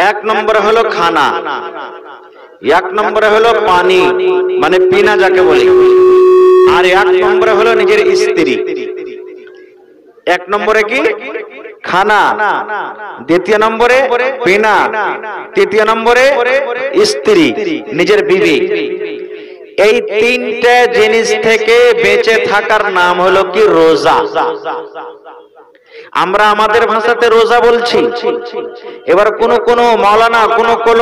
এক নম্বরে হলো খানা, এক নম্বরে হলো পানি মানে পিনা যাকে বলি, আর এক নম্বরে হলো নিজের স্ত্রী। এক নম্বরে কি খানা, দ্বিতীয় নম্বরে পিনা, তৃতীয় নম্বরে স্ত্রী নিজের বিবি। এই তিনটে জিনিস থেকে বেঁচে থাকার নাম হলো কি রোজা। আমরা আমাদের ভাষাতে রোজা বলছি, এবার কোন কোন মাওলানা কোন কোন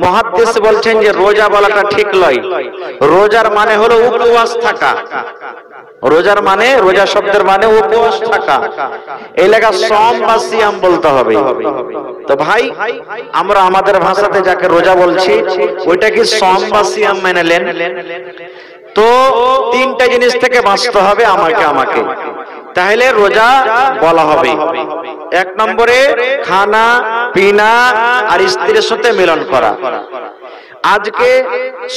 মুহাদ্দিস বলছেন যে রোজা বলাটা ঠিক নয়। রোজার মানে হলো উপবাস থাকা, রোজার মানে রোজা শব্দের মানে উপবাস থাকা, এই লেখা সম বা সিয়াম বলতে হবে। তো ভাই আমরা আমাদের ভাষাতে যাকে রোজা বলছি ওইটা কি সম বা সিয়াম মেনে নেন? তো তিনটা জিনিস থেকে বাঁচতে হবে আমাকে, তাহলে রোজা বলা হবে। এক নম্বরে খানা পিনা আর স্ত্রীর সাথে মিলন করা। আজকে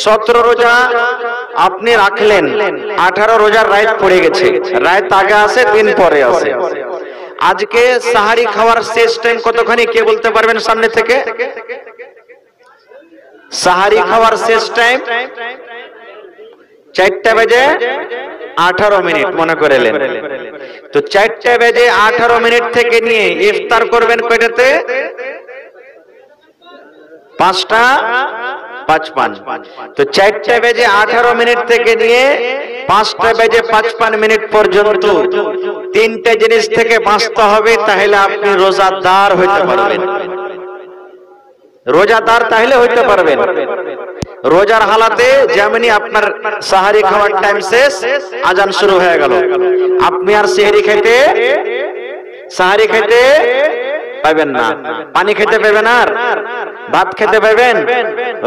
17 রোজা আপনি রাখলেন, 18 রোজার রাত পড়ে গেছে, রাত আগে আসে দিন পরে আসে। আজকে সাহারি খাওয়ার শেষ টাইম কতখানি কে বলতে পারবেন সামনে থেকে? সাহারি খাওয়ার শেষ টাইম 4টা বেজে 18 মিনিট মনে করেলেন। তো 4টা বেজে 18 মিনিট থেকে নিয়ে ইফতার করবেন কয়টাতে? 5টা 55। তো 4টা বেজে 18 মিনিট থেকে নিয়ে 5টা বেজে 55 মিনিট পর্যন্ত তিনটে জিনিস থেকে বাঁচতে হবে, তাহলে আপনি রোজাদার হইতে পারবেন। রোজাদার তাহলে হইতে পারবেন। রোজার হালাতে যেমনি আপনার সাহারি খাওয়ার টাইম শেষ, আজান শুরু হয়ে গেল, আপনি আর সাহারি খেতে পাবেন না, পানি খেতে পাবেন, আর ভাত খেতে পাবেন,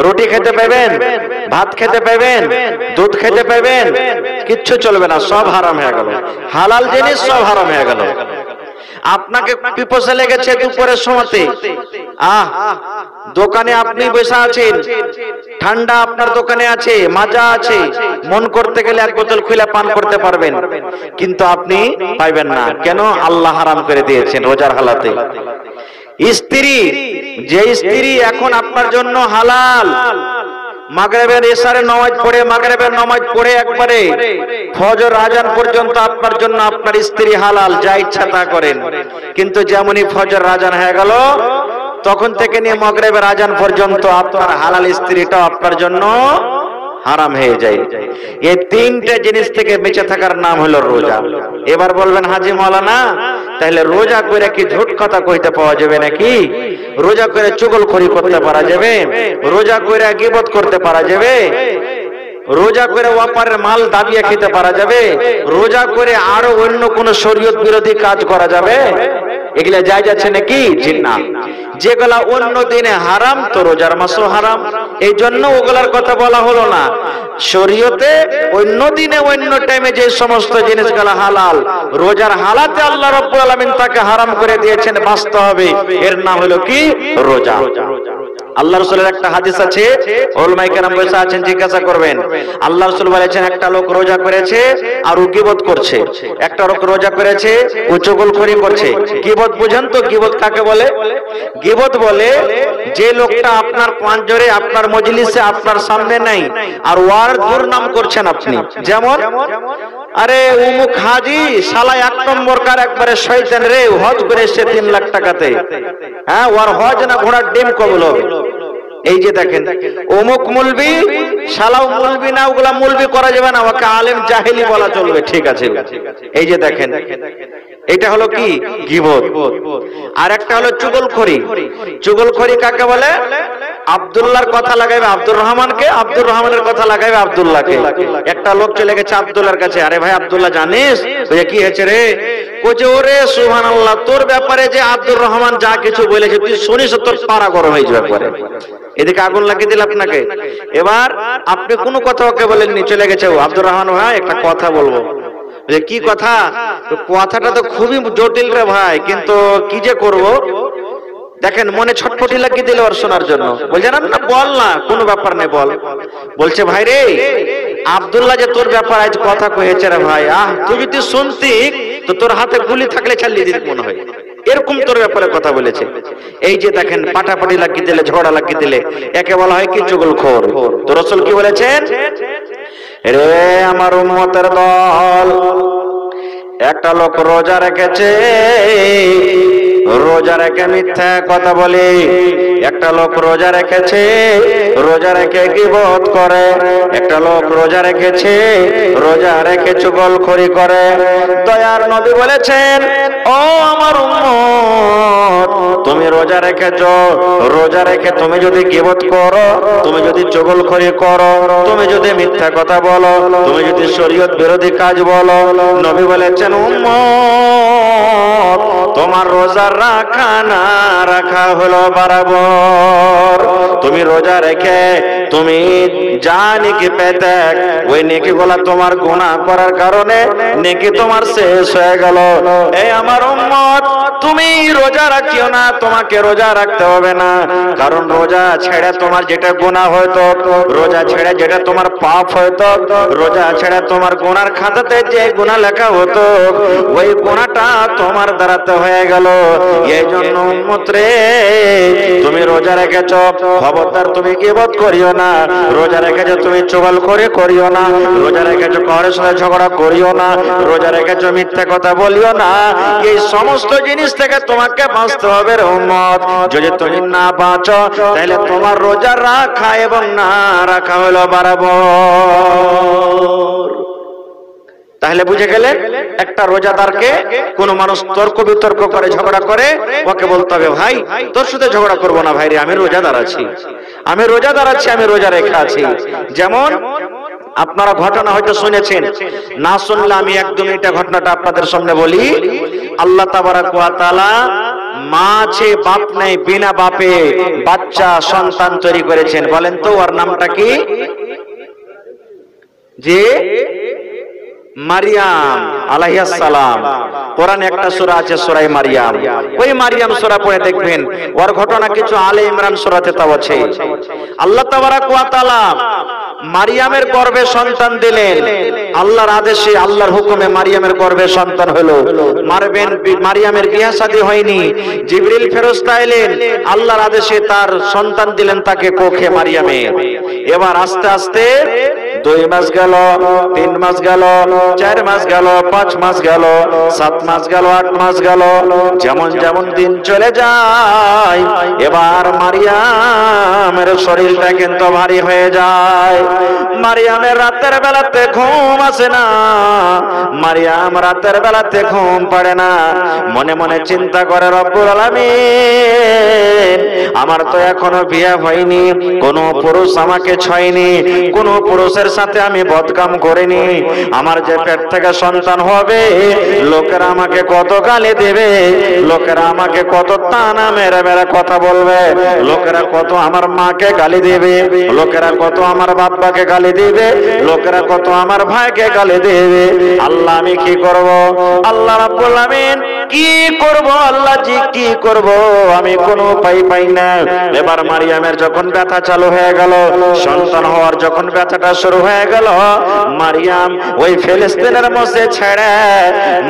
রুটি খেতে পাবেন, ভাত খেতে পাবেন, দুধ খেতে পাবেন, কিচ্ছু চলবে না, সব হারাম হয়ে গেল। হালাল জিনিস সব হারাম হয়ে গেল। আপনাকে পিপাসা লেগেছে দুপুরের সময়তে, দোকানে আপনি বসে আছেন, ঠান্ডা আপনার দোকানে আছে, মাজা আছে, মন করতে গেলে এক বোতল খুলে পান করতে পারবেন, কিন্তু আপনি পাইবেন না। কেন? আল্লাহ হারাম করে দিয়েছেন রোজার হালাতে। স্ত্রী, যে স্ত্রী এখন আপনার জন্য হালাল, মাগরিবের ইশারের নামাজ পড়ে, মাগরিবের নামাজ পড়ে একবারে ফজর আজান পর্যন্ত আপনার জন্য আপনার স্ত্রী হালাল, যা ইচ্ছা তা করেন। কিন্তু যেমনই ফজর আজান হয়ে গেল তখন থেকে নিয়ে মাগরিবের আজান পর্যন্ত আপনার হালাল স্ত্রীটা আপনার জন্য হারাম হয়ে যায়। এই তিনটে জিনিস থেকে বেঁচে থাকার নাম হলো রোজা। এবার বলবেন হাজী মাওলানা তাহলে রোজা করে কি ঝুট কথা কইতে পাওয়া যাবে নাকি? রোজা করে চুগলখড়ি করতে পারা যাবে? রোজা করে গীবত করতে পারা যাবে? রোজা করে ওয়াপারের মাল দাবিয়ে খেতে পারা যাবে? রোজা করে আরো অন্য কোন শরীয়ত বিরোধী কাজ করা যাবে? এগুলা যায় যাচ্ছে নাকি? জি না। যেগুলা অন্য দিনে হারাম তো রোজার মাসও হারাম, এই জন্য ওগুলার কথা বলা হলো না। শরীয়তে অন্য দিনে অন্য টাইমে যে সমস্ত জিনিসগুলা হালাল, রোজার হালাতে আল্লাহ রাব্বুল আলামিন তাকে হারাম করে দিয়েছেন, বাঁচতে হবে, এর নাম হলো কি? রোজা। আল্লাহ রাসূলের একটা হাদিস আছে, উলামায়ে কেরাম বসে আছেন, জিজ্ঞাসা করবেন। আল্লাহ রাসূল বলেছেন একটা লোক রোজা করেছে আর ও গীবত করছে, একটা লোক রোজা করেছে ও চুগলখড়ি করছে। গীবত বুঝেন তো? গীবত কাকে বলে? গীবত বলে যে লোকটা আপনার পাঁজরে, আপনার মজলিসে, আপনার সামনে নাই আর ওয়ার দুর্নাম করছেন আপনি। যেমন আরে উমুক হাজি শালা 1 নম্বর কার, একবারে শয়তান রে, হজ করে এসে 3 লাখ টাকাতে, হ্যাঁ ওর হজ না ঘোড়ার ডিম কবুল হবে। এই যে দেখেন অমুক মুলবি, শালাও মুলবি না, ওগুলা মুলবি করা যাবে না, ওকে আলেম জাহেলি বলা চলবে, ঠিক আছে। এই যে দেখেন এটা হলো কি? গীবত। আর একটা হলো চুগলখড়ি। চুগলখড়ি কাকে বলে? আব্দুল্লাহর কথা লাগাইবে আব্দুর রহমানকে, আব্দুর রহমানের কথা লাগাইবে আব্দুল্লাহকে। একটা লোক চলে গেছে আব্দুল্লাহর কাছে, আরে ভাই আব্দুল্লাহ জানিস কি হয়েছে রে? কোচে ওরে সুবহানাল্লাহ, তোর ব্যাপারে যে আব্দুর রহমান যা কিছু বলেছে তুই শুনিস, তোর পাড়া গরম হয়ে যাবে পরে। এদিকে আগুন লাগিয়ে দিল আপনাকে। এবার আপনি কোনো কথা ওকে বলেননি, চলে গেছে ও, আব্দুর রহমান ভাই একটা কথা বলবো। কি কথা? কথাটা তো খুবই জটিল রে ভাই, কিন্তু কি যে করব। দেখেন মনে ছটফটি লাগিয়ে দিল ওর শোনার জন্য। বলছে না না বল না, কোনো ব্যাপার নেই বল। বলছে ভাই রে আব্দুল্লাহ যে তোর ব্যাপার আজ কথা কয়েছে রে ভাই, তুই যদি শুনতি তো তোর হাতে গুলি থাকলে চালিয়ে দিতি মনে হয়। এরকম তোর ব্যাপারে কথা বলেছে। এই যে দেখেন পাটাপাটি লাগিয়ে দিলে, ঝগড়া লাগিয়ে দিলে, একে বলা হয় কি চুগলখোর। তো রাসূল কি বলেছেন, রে আমার উম্মতের দল, একটা লোক রোজা রেখেছে, রোজা রেখে মিথ্যা কথা বলে, একটা লোক রোজা রেখেছে, রোজা রেখে গীবত করে, একটা লোক রোজা রেখেছে, রোজা রেখে চুগলখড়ি করে। দয়ার নবী বলেছেন, ও আমার উম্মত, তুমি রোজা রেখেছো, রোজা রেখে তুমি যদি গীবত করো, তুমি যদি চুগলখড়ি করো, তুমি যদি মিথ্যা কথা বলো, তুমি যদি শরীয়ত বিরোধী কাজ বলো, নবী বলেছেন উম্মত তোমার রোজা রাখা না রাখা হলো বরাবর। তুমি রোজা রেখে তুমি যা নেকি পেতে, ওই নেকি গুলা তোমার গুনাহ করার কারণে নেকি তোমার শেষ হয়ে গেল। এই আমার উম্মত, তুমি রোজা রাখিও না, তোমাকে রোজা রাখতে হবে না, কারণ রোজা ছেড়ে তোমার যেটা গুনাহ হয়তো, রোজা ছেড়ে যেটা তোমার পাপ হয়তো, রোজা ছেড়ে তোমার গুনার খাতাতে যে গুনাহ লেখা হতো, ওই গুনাহটা তোমার দ্বারাতে হয়ে গেল। এই জন্য উম্মত রে, তুমি রোজা রেখেছো, খবরদার তুমি গীবত করিও না, রোজা রেখেছো তুমি চুগলখড়ি করিও না, রোজা রেখেছো কারোর সাথে ঝগড়া করিও না, রোজা রেখেছো মিথ্যা কথা বলিও না। এই সমস্ত জিনিস থেকে তোমাকে বাঁচতে হবে রে উম্মত। যদি তুমি না বাঁচো, তাহলে তোমার রোজা রাখা এবং না রাখা হলো বরাবর। তাহলে বুঝে গেলেন, একটা রোজাদারকে কোন মানুষ তর্ক বিতর্ক করে, ঝগড়া করে, ওকে বলতে হবে, ভাই তোর সাথে ঝগড়া করবো না, ভাই রে আমি রোজাদার আছি, আমি রোজাদার আছি, আমি রোজা রেখে আছি। যেমন আপনারা ঘটনা হয়তো শুনেছেন, না শুনলে আমি একদম এটা ঘটনাটা আপনাদের সামনে বলি। আল্লাহ তাবারাক ওয়া তাআলা মা আছে বাপ নেই, বিনা বাপে বাচ্চা সন্তান তৈরি করেছেন। বলেন তো ওর নামটা কি? যে মারিয়াম আলাইহিস সালাম। কোরআনে একটা সূরা আছে সূরা মারিয়াম, ওই মারিয়াম সূরা পড়ে দেখবেন, ওর ঘটনা কিছু আলে ইমরান সূরাতে তাও আছে। আল্লাহ তাবারাক ওয়া তাআলা মারিয়ামের গর্ভে সন্তান দিলেন, আল্লাহর আদেশে, আল্লাহর হুকুমে মারিয়ামের গর্ভে সন্তান হলো। মারিয়ামের বিয়ে শাদী হয়নি, জিবরিল ফেরেশতা এলেন, আল্লাহর আদেশে তার সন্তান দিলেন তাকে কোখে মারিয়ামের। এবার আস্তে আস্তে 2 মাস গেল, 3 মাস গেল, 4 মাস গেল, 5 মাস গেল, 7 মাস গেল, 8 মাস গেল, যেমন যেমন দিন চলে যায়, এবার মারিয়ামের শরীরটা কিন্তু ভারী হয়ে যায়। মারিয়ামের রাতের বেলাতে ঘুম আসে না, মারিয়াম রাতের বেলাতে ঘুম পারে না, মনে মনে চিন্তা করে, রব্বুল আলামিন আমার তো এখনো বিয়ে হয়নি, কোন পুরুষ আমাকে ছয়নি, কোন পুরুষের সাথে আমি বদকাম করিনি, আমার যে পেট থেকে সন্তান হবে, লোকেরা আমাকে কত গালি দেবে, লোকেরা আমাকে কত তানা মেরে মেরে কথা বলবে, লোকেরা কত আমার মাকে গালি দেবে, লোকেরা কত আমার বাবাকে গালি দেবে, লোকেরা কত আমার ভাইকে গালি দেবে। আল্লাহ আমি কি করব? আল্লাহ রাব্বুল আমিন কি করব? আল্লাহ জি কি করব? আমি কোনো উপায় পাই না। এবার মারিয়ামের যখন ব্যথা চালু হয়ে গেল, সন্তান হওয়ার যখন ব্যথাটা শুরু হয়ে গেল, মারিয়াম ওই ফিলিস্তিনের মধ্যে ছেড়ে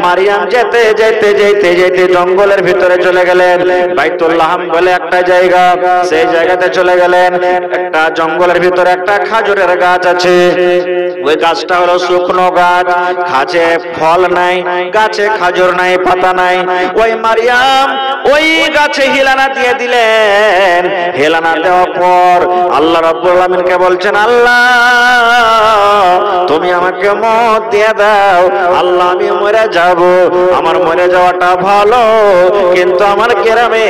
মারিয়াম যেতে যেতে যেতে যেতে জঙ্গলের ভিতরে চলে গেলেন। বাইতুল্লাহ বলে একটা জায়গা, সেই জায়গাতে চলে গেলেন। একটা জঙ্গলের ভিতরে একটা খাজুরের গাছ আছে, ওই গাছটা হলো শুকনো গাছ, গাছে ফল নাই, গাছে খাজুর নাই, পাতা নাই। ওই মারিয়াম ওই গাছে হিলানা দিয়ে দিলেন। হেলানা দেওয়ার পর আল্লাহ রাব্বুল আলামিনকে বলছেন, আল্লাহ তুমি আমাকে মত দিয়ে দাও, আল্লাহ আমি মরে যাব, আমার মরে যাওয়াটা ভালো, কিন্তু আমার কেরামে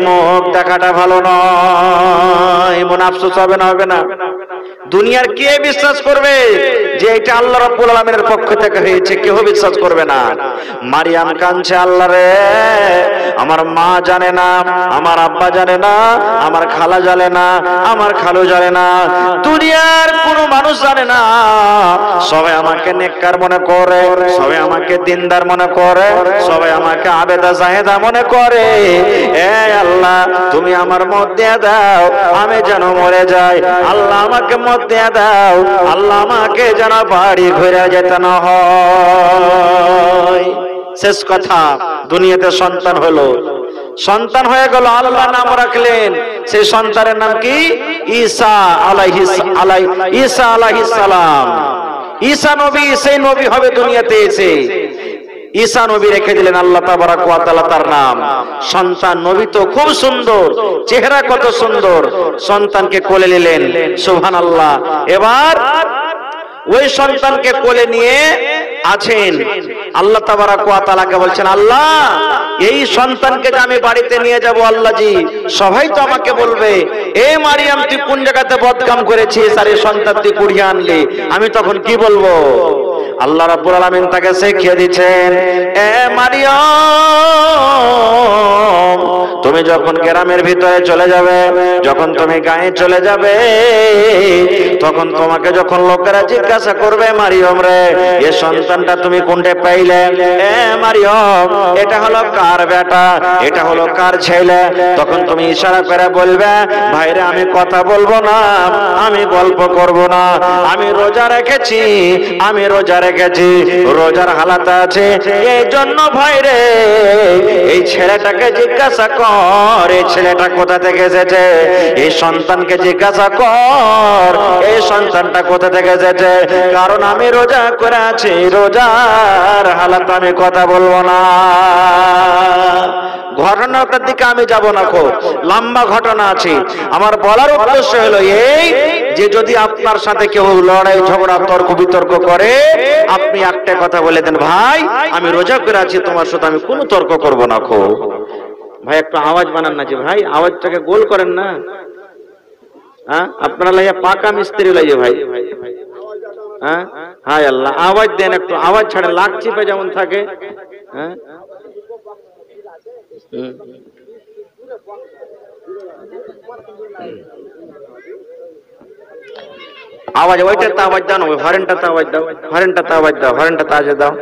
মুখ দেখাটা ভালো নয়। মন আফসোস হবে না? হবে না? দুনিয়ার কে বিশ্বাস করবে যে এটা আল্লাহ রাব্বুল আলামিনের পক্ষ থেকে হয়েছে? কেউ বিশ্বাস করবে না। মারিয়াম কাঁদছে, আল্লাহ রে আমার মা জানে না, আমার আব্বা জানে না, আমার খালা জানে না, আমার খালু জানে না, দুনিয়ার কোনো মানুষ জানে না। সবাই আমাকে নেককার মনে করে, সবাই আমাকে দিনদার মনে করে, সবাই আমাকে আবেদা জাহেদা মনে করে। এ আল্লাহ তুমি আমার মত দিয়ে দাও, আমি যেন মরে যাই। আল্লাহ আমাকে মত দিয়ে দাও, আল্লাহ আমাকে যেন বাড়ি ঘুরে যেতে না হয়। শেষ কথা, দুনিয়াতে সন্তান হলো, সন্তান হয়ে গেল, আল্লাহ নাম রাখলেন। সেই সন্তানের নাম কি? ঈসা আলাইহিস সালাম। ঈসা নবী, সেই নবী হবে দুনিয়াতে এসে। ঈসা নবী রেখে দিলেন আল্লাহ তাবারাক ওয়া তাআলা তার নাম। সন্তান নবী তো খুব সুন্দর, চেহারা কত সুন্দর, সন্তানকে কোলে নিলেন, সুবহানাল্লাহ। এবার ওই সন্তানকে কোলে নিয়ে আছেন, আল্লাহ তাবারাক ওয়া তাআলাকে বলছেন, আল্লাহ এই সন্তানকে যে আমি বাড়িতে নিয়ে যাব, আল্লাহ জি সবাই তো আমাকে বলবে, এ মারিয়াম তুই কোন জায়গাতে বদকাম করেছিস, আর এই সন্তান তুই কুড়িয়ে আনলি, আমি তখন কি বলবো? আল্লাহ রাব্বুল আলামিন তাকে শিখিয়ে দিচ্ছেন, এ মারিয়াম তুমি যখন গ্রামের ভিতরে চলে যাবে, যখন তুমি গায়ে চলে যাবে, তখন তোমাকে যখন লোকেরা জিজ্ঞাসা করবে, মারিয়াম রে এই সন্তানটা তুমি কোনটা পাইলে, এ মারিয়াম এটা হলো কার বেটা, এটা হলো কার ছেলে, তখন তুমি ইশারা করে বলবে, ভাইরে আমি কথা বলবো না, আমি গল্প করব না, আমি রোজা রেখেছি, আমি রোজা রেখেছি, রোজার হালাতে আছে, এই জন্য ভাইরে এই ছেলেটাকে জিজ্ঞাসা কর, এই ছেলেটা কোথা থেকে এসেছে, এই সন্তানকে জিজ্ঞাসা কর, এই সন্তানটা কোথা থেকে এসেছে, কারণ আমি রোজা করে আছি, রোজার হালাতে আমি কথা বলবো না। ঘটনাটার দিকে আমি যাব না, খুব লম্বা ঘটনা আছে। আমার বলার উদ্দেশ্য হলো এই যে যদি আপনার সাথে কেউ লড়াই ঝগড়া তর্ক বিতর্ক করে, আপনি একটা কথা বলে দেন, ভাই আমি রোজা করে আছি, তোমার সাথে আমি কোনো তর্ক করব না। খুব ভাই একটু আওয়াজ বানান না, যে ভাই আওয়াজটাকে গোল করেন না, হ্যাঁ আপনারা লাইয়া পাকা মিস্ত্রি লাইয়ে ভাই, হ্যাঁ হায় আল্লাহ আওয়াজ দেন, একটু আওয়াজ ছাড়ে, লাগ চিপে যেমন থাকে, হ্যাঁ আওয়াজ ওইটাতে আওয়াজ দাও না, ওই হরেনটাতে আওয়াজ দাও, হরেনটাতে আওয়াজ দাও, হরেনটাতে আওয়াজ দাও।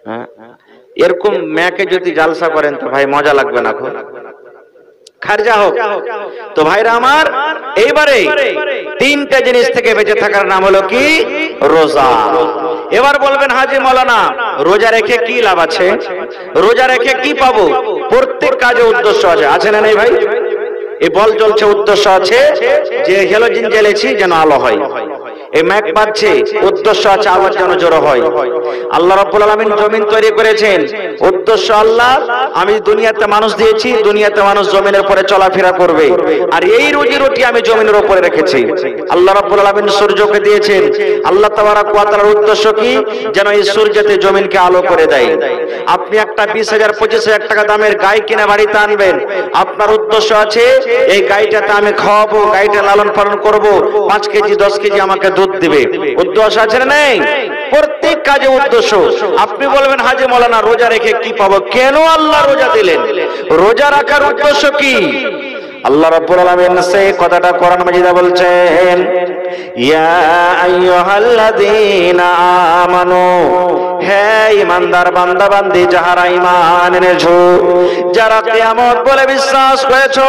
হ্যাঁ এরকম ম্যাকে যদি জালসা করেন তো ভাই মজা লাগবে না, খুব খারজা হোক। তো ভাইরা আমার, এইবারে তিনটা জিনিস থেকে বেঁচে থাকার নাম হলো কি? রোজা। এবার বলবেন, হাজি মৌলানা রোজা রেখে কি লাভ আছে, রোজা রেখে কি পাবো? প্রত্যেক কাজে উদ্দেশ্য আছে, আছে না নেই ভাই? এই বল জ্বলছে, উদ্দেশ্য আছে যে হেলোজিন জ্বেলেছি যেন আলো হয়, এই ম্যাক বাজছে, উদ্দেশ্য আছে আওয়াজ যেন জোর হয়। আল্লাহ রাব্বুল আলামিন জমিন তৈরি করেছেন, উদ্দেশ্য আল্লাহ আমি দুনিয়াতে মানুষ দিয়েছি, দুনিয়াতে মানুষ জমিনের উপরে চলাফেরা করবে, আর এই রুজি রুটি আমি জমিনের উপরে রেখেছি। আল্লাহ রাব্বুল আলামিন সূর্যকে দিয়েছেন, আল্লাহ তাবারাক ওয়া তাআলার উদ্দেশ্য কি? যেন এই সূর্যতে জমিনকে আলো করে দেয়। আপনি একটা 20,000 25,000 টাকা দামের গাই কিনে বাড়িতে আনবেন, আপনার উদ্দেশ্য আছে এই গাইটাতে আমি খাওয়াবো, গাইটা লালন পালন করব, 5 কেজি 10 কেজি আমাকে দুধ দিবে, উদ্দেশ্য আছে না নেই? প্রত্যেক কাজে উদ্দেশ্য। আপনি বলবেন, হাজি মৌলানা রোজা রেখে কি পাবো? কেন আল্লাহ রোজা দিলেন? রোজা রাখার উদ্দেশ্য কি? আল্লাহ রাব্বুল আলামিন সেই কথাটা কোরআন মাজিদে বলছেন, ইয়া আইয়ুহাল্লাযীনা আমানু, হে ঈমানদার বান্দা বান্দি যারা ঈমান এনেছো, যারা কিয়ামত বলে বিশ্বাস করেছো,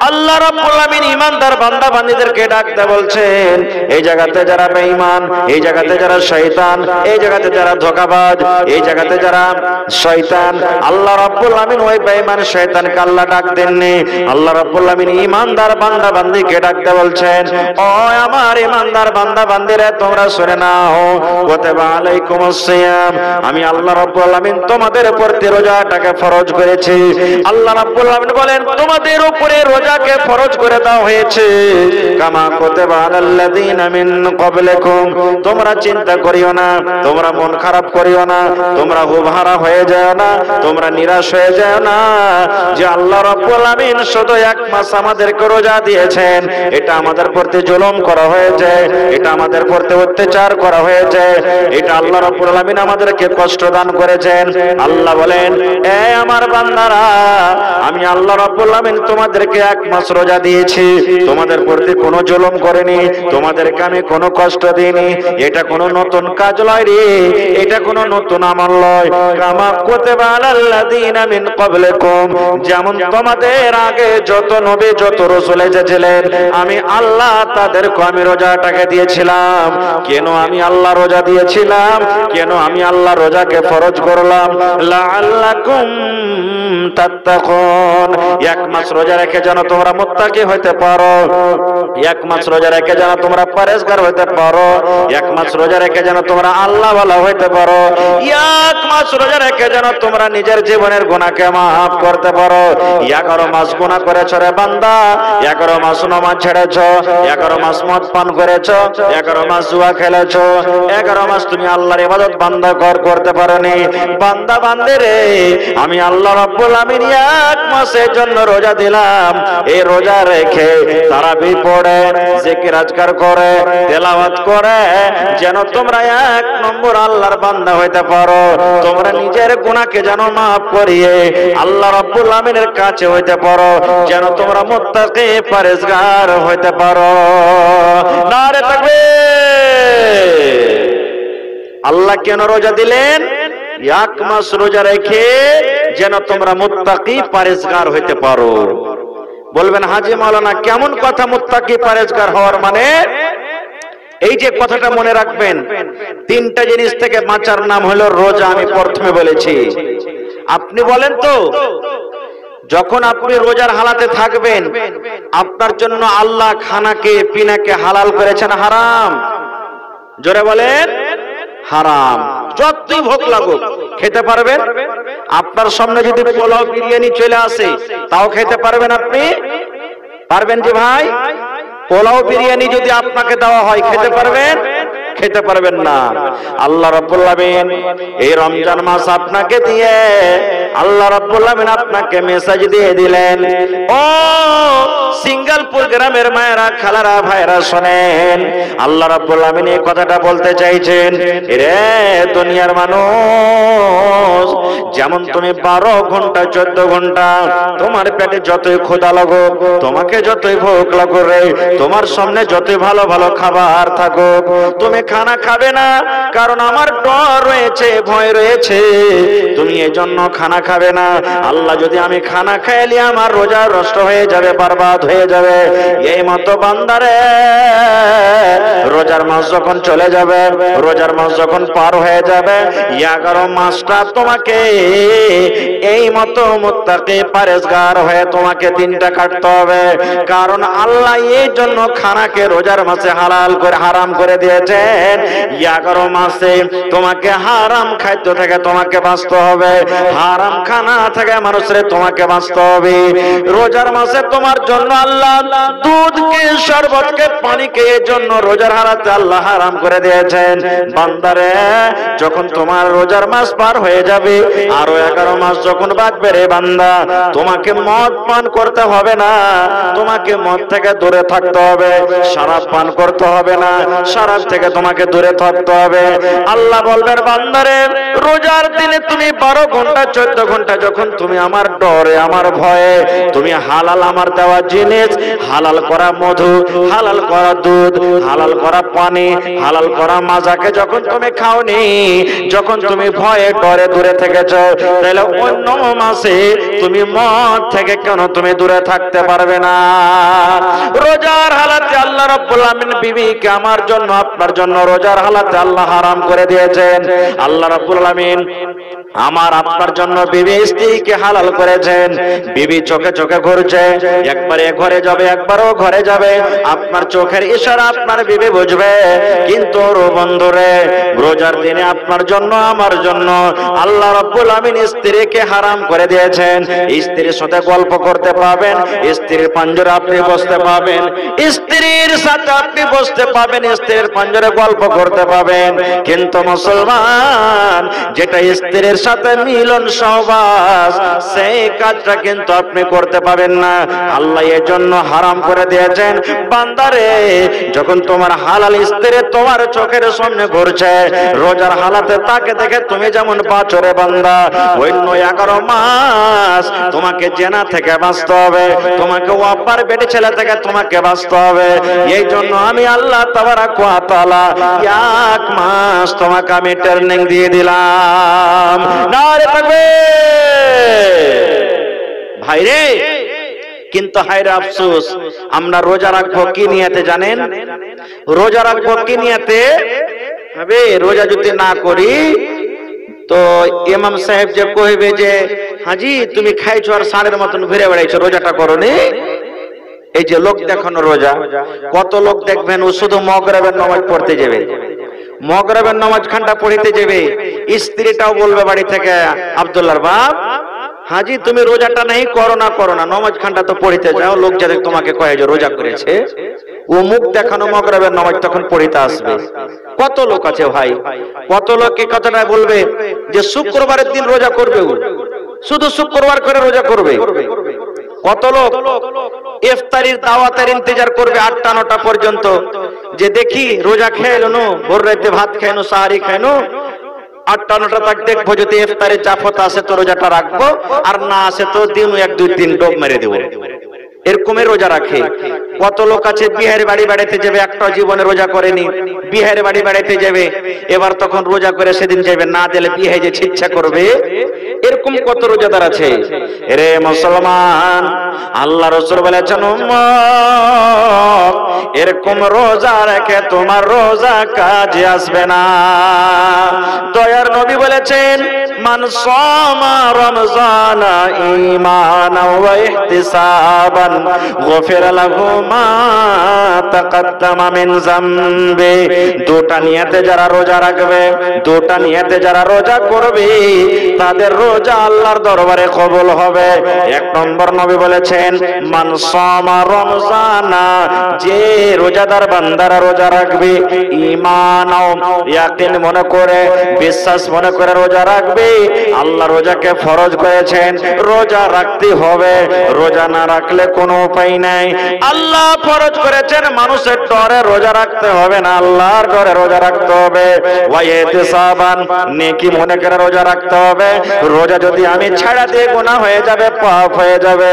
আল্লাহ রাব্বুল আলামিন ঈমানদার বান্দা বান্দীদেরকে ডাকতে বলছেন। এই জায়গাতে যারা বেঈমান, এই জায়গাতে যারা শয়তান, এই জায়গাতে যারা ধোঁকাবাজ, এই জায়গাতে যারা শয়তান, আল্লাহ রাব্বুল আলামিন ওই বেঈমান শয়তানকে আল্লাহ ডাক দেননি, আল্লাহ রাব্বুল আলামিন ঈমানদার বান্দা বান্দীকে ডাকতে বলছেন, ও আমার ঈমানদার বান্দা বান্দীরা তোমরা শুনে নাও, কুতিবা আলাইকুমুস সিয়াম, আমি আল্লাহ রাব্বুল আলামিন তোমাদের উপর রোজাটাকে ফরজ করেছি। আল্লাহ রাব্বুল আলামিন বলেন তোমাদের উপরে রোজাকে ফরজ করে দেওয়া হয়েছে, কামা কুতিবা আলাল্লাযীনা মিন ক্বাবলিকুম, তোমরা চিন্তা করিও না, তোমরা মন খারাপ করিও না, তোমরা হুবহারা হয়ে যাও না, তোমরা নিরাশ হয়ে যাও না, যে আল্লাহ রাব্বুল আলামিন শুধু এক মাস আমাদেরকে রোজা দিয়েছেন, এটা আমাদের প্রতি জুলুম করা হয়েছে, এটা আমাদের প্রতি অত্যাচার করা হয়েছে, এটা আল্লাহ রাব্বুল আলামিন আমাদেরকে কষ্ট দান করেছেন। আল্লাহ বলেন, এ আমার বান্দারা, আমি আল্লাহ রাব্বুল আলামিন তোমাদেরকে এক মাস রোজা দিয়েছি, তোমাদের প্রতি কোনো জুলুম করিনি, তোমাদেরকে আমি কোনো কষ্ট দিইনি, এটা কোনো নতুন কাজ নয় রে, এটা কোনো নতুন আমল নয়। কামা কুতিবা আলাল্লাযীনা মিন ক্বাবলিকুম, যেমন তোমাদের আগে যত নবী যত রাসূল এসেছিলেন, আমি আল্লাহ তাদেরকে আমি রোজাটাকে দিয়েছিলাম? কেন আমি আল্লাহ রোজা দিয়েছিলাম? কেন আমি আল্লাহ রোজাকে ফরজ করলাম? লাআল্লাকুম তাত্তাকুন, এক মাস রোজা রেখে যেন তোমরা মুত্তাকি হইতে পারো, এক মাস রোজা রেখে যেন তোমরা পরেজগার হইতে পারো, এক মাস রোজা রেখে যেন তোমরা আল্লাহ ওয়ালা হইতে পারো, এক মাস রোজা রেখে যেন তোমরা নিজের জীবনের গুনাহকে মাফ করতে পারো। 11 মাস গুনাহ করেছো রে বান্দা, 11 মাস নামাজ ছেড়েছো, 11 মাস মদ পান করেছো, 11 মাস জুয়া খেলেছো, 11 মাস তুমি আল্লাহর ইবাদত বান্দা করতে পারোনি। বান্দা বান্দে রে, আমি আল্লাহ রাব্বুল আমিন এক মাসের জন্য রোজা দিলাম। এই রোজা রেখে তারাবি পড়ে, জিকির আজকার করে, তেলাওয়াত করে যেন তোমরা এক নম্বর আল্লাহর বান্দা হইতে পারো, তোমরা নিজের গুনাহকে যেন মাফ করিয়ে আল্লাহ রাব্বুল আমিনের কাছে হইতে পারো, যেন তোমরা মুত্তাকি পরেজগার হইতে পারো। নারে তাকবীর। আল্লাহ কেন রোজা দিলেন? এক মাস রোজা রেখে যেন তোমরা মুত্তাকি পরেজগার হইতে পারো। বলবেন হাজী মাওলানা কেমন কথা মুত্তাকি পরেজগার হওয়ার মানে? এই যে কথাটা মনে রাখবেন, তিনটা জিনিস থেকে বাঁচার নাম হলো রোজা। আমি প্রথমে বলেছি, আপনি বলেন তো, যখন আপনি রোজার হালাতে থাকবেন আপনার জন্য আল্লাহ খানাকে পিনাকে হালাল করেছেন হারাম? জোরে বলেন হারাম। যতই ভোগ লাগুক খেতে পারবেন? আপনার সামনে যদি পোলাও বিরিয়ানি চলে আসে তাও খেতে পারবেন? আপনি পারবেন যে ভাই? পোলাও বিরিয়ানি যদি আপনাকে দেওয়া হয় খেতে পারবেন? খেতে পারবেন না। আল্লাহ রাব্বুল আমিন এই রমজান মাস আপনাকে দিয়ে আল্লাহ রাব্বুল আমিন আপনাকে মেসেজ দিয়ে দিলেন, ও সিঙ্গালপুর গ্রামের মায়েরা, খালারা, ভাইরা শোনেন, আল্লাহ রাব্বুল আমিন এই কথাটা বলতে চাইছেন, রে দুনিয়ার মানুষ, যেমন তুমি 12 ঘন্টা 14 ঘন্টা তোমার পেটে যতই ক্ষুধা লাগুক, তোমাকে যতই ভোগ লাগুক রে, তোমার সামনে যতই ভালো ভালো খাবার থাকুক, তুমি খানা খাবে না, কারণ আমার ডর রয়েছে, ভয় রয়েছে, তুমি এই জন্য খানা খাবে না। আল্লাহ যদি আমি খানা খাইলে আমার রোজা নষ্ট হয়ে যাবে, বরবাদ হয়ে যাবে। এই মতো বান্দারে রোজার মাস যখন চলে যাবে, রোজার মাস যখন পার হয়ে যাবে, 11 মাসটা তোমাকে এই মতো মুত্তাকি পরেজগার হয়ে তোমাকে দিনটা কাটতে হবে। কারণ আল্লাহ এই জন্য খানাকে রোজার মাসে হালাল করে হারাম করে দিয়েছেন। 11 মাসে তোমাকে হারাম খাদ্য থেকে তোমাকে বাঁচতে হবে, হারাম খানা থেকে মানুষের তোমাকে বাঁচতে হবে। রোজার মাসে তোমার জন্য আল্লাহ দুধকে, শরবতকে, পানিকে এর জন্য রোজার হালাতে আল্লাহ হারাম করে দিয়েছেন। বান্দারে যখন তোমার রোজার মাস পার হয়ে যাবে, আরো 11 মাস যখন বাঁচবে রে বান্দা, তোমাকে মদ পান করতে হবে না, তোমাকে মদ থেকে দূরে থাকতে হবে, শরাব পান করতে হবে না, শরাব থেকে তোমাকে দূরে থাকতে হবে। আল্লাহ বলবেন বান্দারে রোজার দিনে তুমি 12 ঘন্টা 14 ঘন্টা যখন তুমি আমার ডরে, আমার ভয়ে তুমি হালাল আমার দেওয়া জিনিস, হালাল করা মধু, হালাল করা দুধ, হালাল করা পানি, হালাল করা মাজাকে যখন তুমি খাওনি, যখন তুমি ভয়ে ডরে দূরে থেকেছ, তাহলে অন্য মাসে তুমি মদ থেকে কেন তুমি দূরে থাকতে পারবে না? রোজার হালাতে আল্লাহ রাব্বুল আমিন বিবিকে আমার জন্য আপনার জন্য রোজার হালাতে আল্লাহ হারাম করে দিয়েছেন। আল্লাহ রাব্বুল আমিন আমার আপনার জন্য বিবি স্ত্রীকে হালাল করেছেন। বিবি চোখে চোখে ঘুরছে, একবারে ঘরে যাবে, একবারও ঘরে যাবে, আপনার চোখের ইশারা আপনার বিবি বুঝবে। কিন্তু বন্ধুরে রোজার দিনে আপনার জন্য আমার জন্য আল্লাহ রাব্বুল আমিন স্ত্রীকে হারাম করে দিয়েছেন। স্ত্রীর সাথে গল্প করতে পাবেন, স্ত্রীর পাঞ্জরে আপনি বসতে পাবেন, স্ত্রীর সাথে আপনি বসতে পাবেন, স্ত্রীর পাঞ্জরে গল্প করতে পাবেন। কিন্তু মুসলমান যেটা স্ত্রীর সাথে মিলন সহবাস, সেই কাজটা কিন্তু আপনি করতে পাবেন না। আল্লাহ এর জন্য হারাম করে দিয়েছেন। বান্দারে যখন তোমার হালাল স্ত্রী তোমার চোখের সামনে ঘুরছে, রোজার হালাতে তাকে দেখে তুমি যেমন বাঁচরে বান্দা, অন্য 11 মাস তোমাকে জেনা থেকে বাঁচতে হবে, তোমাকে ওয়াপার বেটে ছেলে থেকে তোমাকে বাঁচতে হবে। এই জন্য আমি আল্লাহ তাবারাক ওয়া তাআলা 1 মাস তোমাকে আমি ট্রেনিং দিয়ে দিলাম। নারে তাকবীর। ভাইরে কিন্তু হায়রে আফসোস, আমরা রোজা রাখবো কি নিয়তে জানেন? রোজা রাখবো কি নিয়তে? হবে রোজা যদি না করি তো ইমাম সাহেব যে কইবে যে হাজি তুমি খাইছো আর ষাঁড়ের মতন ঘুরে বেড়াইছো, রোজাটা করোনি। এই যে লোক দেখানো রোজা, কত লোক দেখবেন ও শুধু মাগরিবের নামাজ পড়তে যাবে, মাগরিবের নামাজ খানটা পড়িতে যাবে, স্ত্রীটাও বলবে বাড়ি থেকে আব্দুল্লাহর বাপ হাজি তুমি রোজাটা নেই করো না নামাজ খানটা তো পড়িতে যাও, লোক যাদের তোমাকে কয়ে যে রোজা করেছে, ও মুখ দেখানো মাগরিবের নামাজ তখন পড়িতে আসবে। কত লোক আছে ভাই, কত লোক এই কথাটা বলবে যে শুক্রবারের দিন রোজা করবে, ও শুধু শুক্রবার করে রোজা করবে। কত লোক ইফতারির দাওয়াতের ইন্তজার করবে 8টা-9টা পর্যন্ত, যে দেখি রোজা খেয়ে নো, ভোর রাতে ভাত খেয়ে নো, সাহারি খেয়ে নো, 8টা-9টা তক দেখবো যদি ইফতারের জাফত আসে তো রোজাটা রাখবো, আর না আসে তো দিন 1-2-3 ডোব মেরে দেবো। এরকমের রোজা রাখে। কত লোক আছে বিহারে বাড়ি বেড়াতে যাবে, একটা জীবনে রোজা করেনি, বিহারে বাড়ি বেড়াতে যাবে, এবার তখন রোজা করে সেদিন যাবে, না দিলে বিয়ে যে ইচ্ছা করবে। এরকম কত রোজাদার আছে। রে মুসলমান, আল্লাহ রাসূল বলেছেন উম্মত এরকম রোজা রেখে তোমার রোজা কাজে আসবে না। দয়ার নবী বলেছেন মান সামা রমজানা ঈমানাও ওয়া ইহতিসাবান গফিরা লাহু মা তাকাদ্দামা মিন যামবি। দুটা নিয়তে যারা রোজা রাখবে, দুটা নিয়তে যারা রোজা করবে, তাদের রোজা আল্লাহর দরবারে কবুল হবে। 1 নম্বর নবী বলেছেন মান সামা রমজানা, যে রোজাদার বান্দারা রোজা রাখবে, ঈমানাও ইয়াকিন মনে করে, বিশ্বাস মনে করে রোজা রাখবে, আল্লাহ রোজাকে ফরজ করেছেন, রোজা রাখতে হবে, রোজা না রাখলে কোনো উপায় নাই। আল্লাহ ফরজ করেছেন, মানুষের ডরে রোজা রাখতে হবে না, আল্লাহর ডরে রোজা রাখতে হবে। ওয়া ইহতিসাবান, নেকি মনে করে রোজা রাখতে হবে। রোজা যদি আমি ছাড়া দিয়ে গুনাহ হয়ে যাবে, পাপ হয়ে যাবে।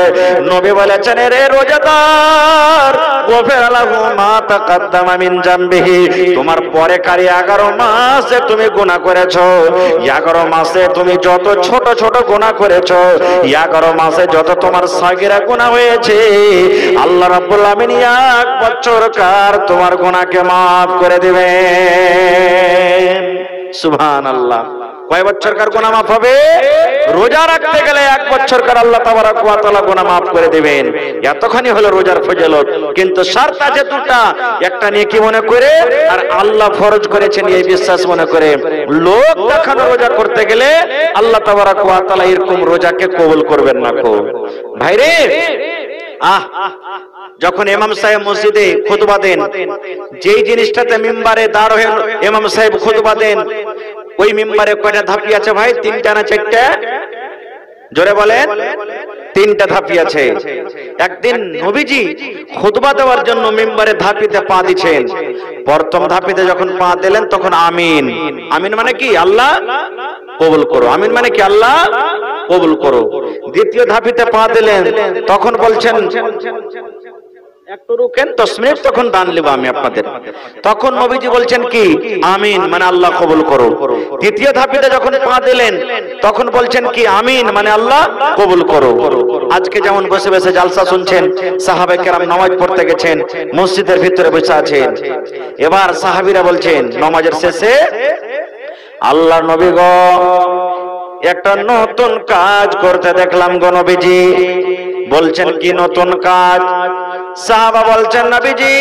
নবী বলেছেন রে রোজাদার গফিরা লাহু মা তাকাদ্দামা মিন যামবিহি, তোমার পরে কারি 11 মাসে তুমি গুনাহ করেছো, 11 মাসে তুমি যত ছোট ছোট গুনাহ করেছো, 11 মাসে যত তোমার সাগীরা গুনাহ হয়েছে, আল্লাহ রাব্বুল আমিন 1 বছর কার তোমার গুনাহকে maaf করে দিবেন। সুবহানাল্লাহ। কয় বছর কার গুনাহ maaf হবে? রোজা রাখতে গেলে 1 বছর কার আল্লাহ তাবারক ওয়া তাআলা গুনাহ maaf করে দিবেন। এতখানি হলো রোজার ফজিলত। কিন্তু শর্ত আছে দুটা, একটা নেকি মনে করে আর আল্লাহ ফরজ করেছেন এই বিশ্বাস মনে করে। লোক দেখানো রোজা করতে গেলে আল্লাহ তাবারক ওয়া তাআলা এরকম রোজাকে কবুল করবেন না। কো ভাইরে, যখন ইমাম সাহেব মসজিদে খুতবা দেন, যেই জিনিসটাতে মিম্বারে দাঁড় হয়ে ইমাম সাহেব খুতবা দেন, ওই মিম্বারে কয়টা ধাপি আছে ভাই? 3টা না 4টা? জোরে বলেন। 3টা ধাপি আছে। একদিন নবীজি খুতবা দেওয়ার জন্য মিম্বারে ধাপিতে পা দিচ্ছেন। প্রথম ধাপিতে যখন পা দিলেন তখন আমিন, আমিন মানে কি আল্লাহ কবুল করো, আমিন মানে কি আল্লাহ কবুল করো। দ্বিতীয় ধাপিতে পা দিলেন, তখন বলছেন একটু রুকেন 10 মিনিট, তখন দান নেব আমি আপনাদের। তখন নবীজি বলছেন কি আমিন মানে আল্লাহ কবুল করো। তৃতীয় ধাপিতে যখন পা দিলেন তখন বলছেন কি আমিন মানে আল্লাহ কবুল করো। আজকে যেমন বসে বসে জালসা শুনছেন, সাহাবায়ে কেরাম নামাজ পড়তে গেছেন, মসজিদের ভিতরে বসে আছেন, এবার সাহাবীরা বলছেন নামাজের শেষে আল্লাহর নবী গো একটা নতুন কাজ করতে দেখলাম গো নবীজি। বলছেন কি নতুন কাজ? সাহাবা বলছেন নবীজি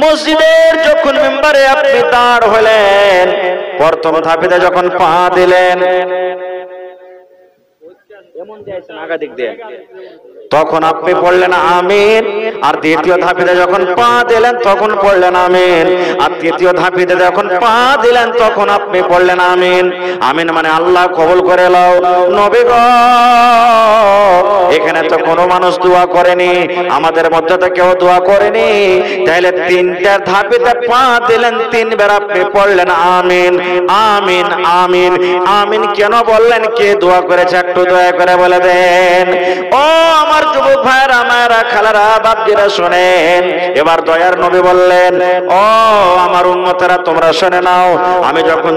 মসজিদের যখন মিম্বারে আপনি দাঁড় হলেন, প্রথম ধাপিতে যখন পা দিলেন, তখন আপনি পড়লেন আমিন, আর দ্বিতীয় ধাপিতে যখন পা দিলেন তখন পড়লেন আমিন, আর তৃতীয় ধাপিতে যখন পা দিলেন তখন আপনি পড়লেন আমিন। আমিন মানে আল্লাহ কবুল করে নাও। নবী গো এখানে তো কোনো মানুষ দোয়া করেনি, আমাদের মধ্যে তো কেউ দোয়া করেনি, তাহলে 3টা ধাপিতে পা দিলেন, 3 বার আপনি পড়লেন আমিন আমিন আমিন আমিন। কেন বললেন? কে দোয়া করেছে একটু দয়া করে বলে দেন। ও আমার যুবক ভাইরা, মায়েরা, খালারা, বাপ বাপজিরা শোনেন। এবার দয়ার নবী বললেন, ও আমার উম্মতেরা তোমরা শুনে নাও, আমি যখন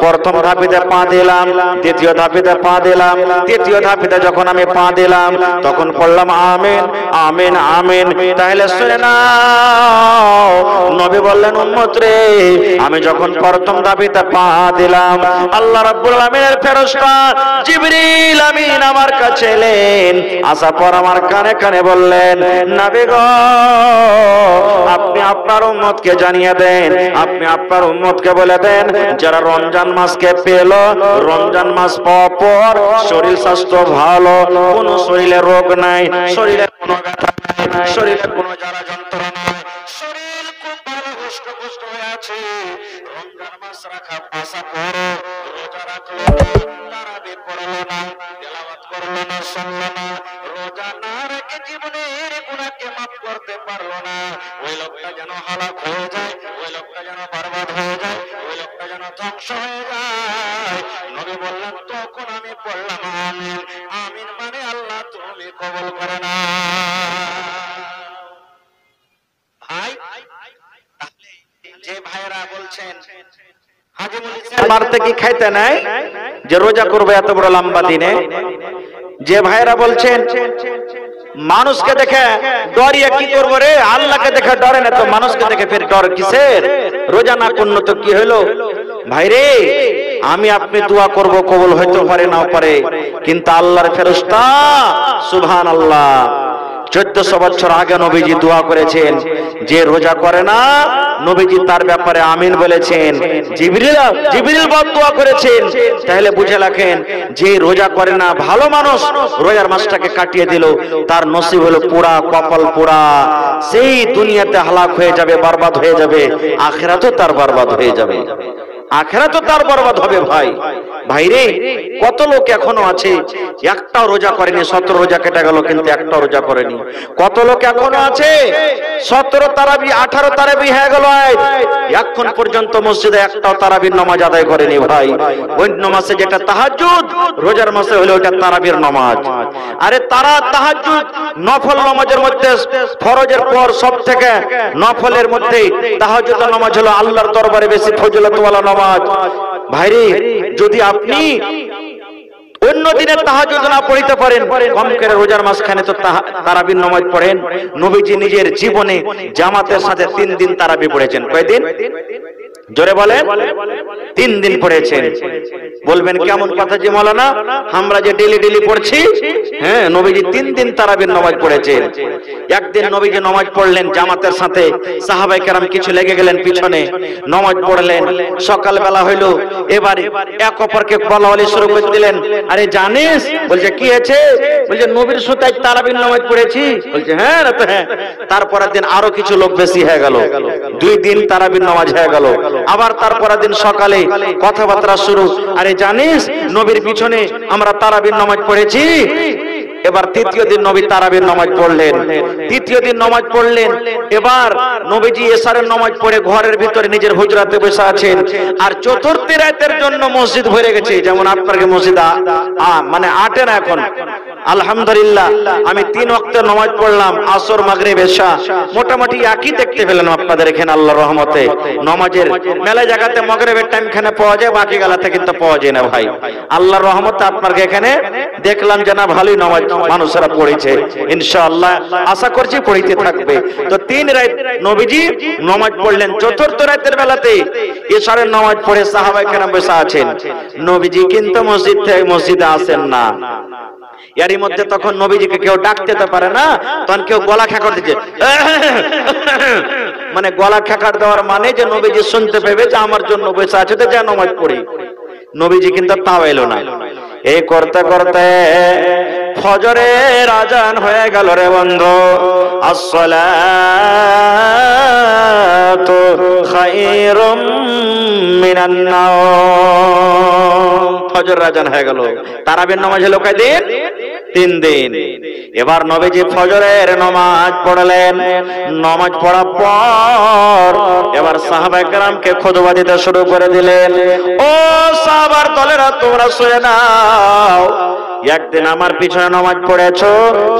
প্রথম ধাপিতে পা দিলাম, দ্বিতীয় ধাপিতে পা দিলাম, তৃতীয় ধাপিতে যখন আমি পা দিলাম তখন পড়লাম আমিন আমিন আমিন। তাহলে শুনে নাও, নবী বললেন উম্মত রে, আমি যখন প্রথম ধাপিতে পা দিলাম আল্লাহ রাব্বুল আলামিনের ফেরেশতা জিবরিল আমিন আমার কাছে এলেন, আসার পর আমার কানে কানে বললেন, নবী গো আপনি আপনার উম্মতকে জানিয়ে দেন, আপনি আপনার উম্মতকে বলে দেন যারা রমজান মাসকে পেল, রমজান মাস পাওয়ার পর শরীর স্বাস্থ্য ভালো, কোনো শরীরে রোগ নাই, শরীরে কোনো ব্যথা নাই, শরীরে কোনো জ্বালা যন্ত্রণা নাই, শরীর খুব ভালো হুষ্ট হয়ে আছে, রমজান মাস রাখা আশা করো, রোজা রাখলো না, তারাবি পড়লো না, তেলাওয়াত করলো না, শুনলো না, রোজা না রেখে জীবনের গুনাহকে মাফ করতে পারলো না, ওই লোকটা যেন হালাক হয়ে যায়, ওই লোকটা যেন বরবাদ হয়ে যায়, ওই লোকটা যেন ধ্বংস হয়ে যায়। নবী বললেন তখন আমি পড়লাম আমিন আমিন, মানে আল্লাহ তুমি কবুল করে না। ভাই যে ভাইরা বলছেন মারতে কি খাইতে নাই যে রোজা করবে এত বড় লম্বা দিনে, যে ভাইরা বলছেন মানুষকে দেখে ডরিয়ে কি করবো রে, আল্লাহকে দেখে ডরে না তো মানুষকে দেখে ফের ডর কিসের, রোজা না করল তো কি হলো। ভাইরে আমি আপনি দোয়া করব, কবুল হইতে পারে নাও পারে, কিন্তু আল্লাহর ফেরেশতা সুবহানাল্লাহ 1400 বছর আগে নবীজি দোয়া করেছেন, যে রোজা করে না নবীজি তার ব্যাপারে আমিন বলেছেন, জিবরিল বদদোয়া করেছেন। তাহলে বুঝে রাখেন যে রোজা করে না ভালো মানুষ রোজার মাসটাকে কাটিয়ে দিল, তার নসিব হলো পুরা কপাল পুরা, সেই দুনিয়াতে হালাক হয়ে যাবে, বরবাদ হয়ে যাবে, আখিরাতেও তার বরবাদ হয়ে যাবে, আখিরাতেও তার বরবাদ হবে। ভাই ভাইরে কত লোক এখনো আছে একটাও রোজা করেনি, 17 রোজা কেটে গেল কিন্তু একটাও রোজা করেনি। কত লোক এখনো আছে 17 তারাবি 18 তারাবি হয়ে গেল, এখন পর্যন্ত মসজিদে একটাও তারাবির নামাজ আদায় করেনি। ভাই ওই নামাজে যেটা তাহাজ্জুদ, রোজার মাসে হলো ওটা তারাবির নামাজ। আরে তারা তাহাজ্জুদ নফল নামাজের মধ্যে ফরজের পর সব থেকে নফলের মধ্যে তাহাজ্জুদ নামাজ হলো আল্লাহর দরবারে বেশি ফজিলতওয়ালা নামাজ। ভাইরে যদি আপনি অন্য দিনে তাহাজ্জুদ না পড়তে পারেন, কম করে রোজার মাসখানে তো তারাবির নামাজ পড়েন। নবীজি নিজের জীবনে জামাতের সাথে 3 দিন তারাবি পড়েছেন। কয়দিন? জোরে বলেন। 3 দিন পড়েছেন। বলবেন কেমন কথা যে মাওলানা, আমরা যে ডেলি পড়ছি, হ্যাঁ নবীজি 3 দিন তারাবির নামাজ পড়েছেন। একদিন নবীজি নামাজ পড়লেন জামাতের সাথে, সাহাবায়ে কেরাম কিছু লেগে গেলেন পিছনে, নামাজ পড়লেন। সকালবেলা হইল, এবারে এক অপরকে বলাবলি শুরু করে দিলেন, আরে জানিস? বলছে কি হয়েছে? বলছে নবীর সুতায় তারাবির নামাজ পড়েছি। বলছে হ্যাঁ তো হ্যাঁ। তারপরের দিন আরো কিছু লোক বেশি হয়ে গেল, 2 দিন তারাবির নামাজ হয়ে গেল। আবার তারপরের দিন সকালে কথাবার্তা শুরু, আরে জানিস নবীর পিছনে আমরা তারাবির নামাজ পড়েছি। এবার 3য় দিন নবী তারাবির নামাজ পড়লেন, 3য় দিন নামাজ পড়লেন। এবার নবীজি এশারের নামাজ পড়ে ঘরের ভিতরে নিজের হুজরাতে বসে আছেন, আর 4র্থ রাতের জন্য মসজিদ ভরে গেছে। যেমন আপনার মসজিদ মানে 8 না এখন, আলহামদুলিল্লাহ আমি 3 ওয়াক্তের নামাজ পড়লাম, আসর মাগরিব এশা, মোটামুটি একই দেখতে পেলেন আপনাদের এখানে আল্লাহর রহমতে। নামাজের মেলা জায়গাতে মাগরিবের টাইম খানে পাওয়া যায়, বাকি গালাতে কিন্তু পাওয়া যায় না। ভাই আল্লাহর রহমতে আপনার এখানে দেখলাম যে না ভালোই নামাজ মানুষেরা পড়েছে, ইনশাআল্লাহ আশা করছি পড়িতে থাকবে। তো 3 রাত নবীজি নামাজ পড়লেন। 4র্থ রাতের বেলাতে এশারের নামাজ পড়ে সাহাবায়ে কেরাম বসে আছেন, নবীজি কিন্তু মসজিদে আসেন না। এরই মধ্যে তখন নবীজিকে কেউ ডাকতে তো পারে না, তখন কেউ গলা খেকার দিচ্ছে, মানে গলা খেকার দেওয়ার মানে যে নবীজি শুনতে পেবে যে আমার জন্য বসে আছে, তো যা নামাজ পড়ি। নবীজি কিন্তু তাও এলো না। এই করতে করতে ফজরের আজান হয়ে গেল রে বন্ধু। আসসালাতু খায়রুম মিনান নাওম। ফজর আজান হয়ে গেল। তারাবির নামাজ হলো কয়দিন? 3 দিন। এবার নবীজি ফজরের নামাজ পড়লেন। নামাজ পড়ার পর এবার সাহাবায়ে কেরামকে খুতবা দিতে শুরু করে দিলেন। ও সাহাবার দলেরা, তোমরা শুনে নাও, একদিন আমার পিছনে নামাজ পড়েছো,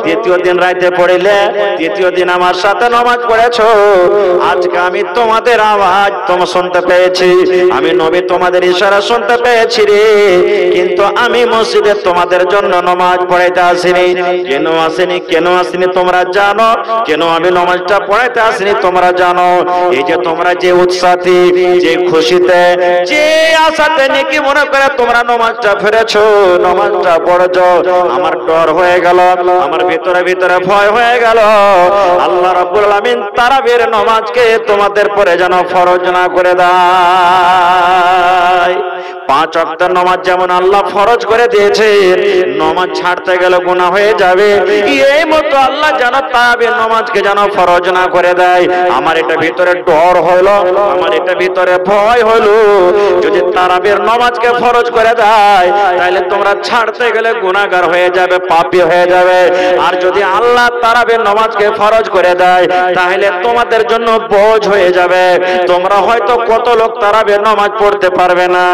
দ্বিতীয় দিন রাতে পড়িলে, তৃতীয় দিন আমার সাথে নামাজ পড়েছো। আজকে আমি তোমাদের আওয়াজ শুনতে পেয়েছি, আমি নবী তোমাদের ইশারা শুনতে পেয়েছি রে, কিন্তু আমি মসজিদে তোমাদের জন্য নামাজ পড়াইতে আসিনি। কেন আসিনি তোমরা জানো? কেন আমি নামাজটা পড়াইতে আসিনি তোমরা জানো? এই যে তোমরা যে উৎসাহী, যে খুশিতে, যে আশাতে নেকি মনে করে তোমরা নামাজটা ফেরেছো, নামাজটা পড়েছো, আমার ডর হয়ে গেল, আমার ভিতরে ভিতরে ভয় হয়ে গেল। আল্লাহ রাব্বুল আলামিন তারাবির নামাজকে তোমাদের পরে যেন ফরজ না করে দেয়। 5 ওয়াক্তের নামাজ যেমন আল্লাহ ফরজ করে দিয়েছে, নামাজ ছাড়তে গেলে গুনাহ হয়ে যাবে, এই মতো আল্লাহ যেন তারাবির নামাজকে যেন ফরজ না করে দেয়। আমার এটা ভিতরে ডর হলো, আমার এটা ভিতরে ভয় হলো, যদি তারাবির নামাজকে ফরজ করে দেয় তাহলে তোমরা ছাড়তে গেলে গুনাহগার হয়ে যাবে, পাপী হয়ে যাবে। আর যদি আল্লাহ তারাবির নামাজকে ফরজ করে দেয় তাহলে তোমাদের জন্য বোঝ হয়ে যাবে। তোমরা হয়তো কত লোক তারাবির নামাজ পড়তে পারবে না।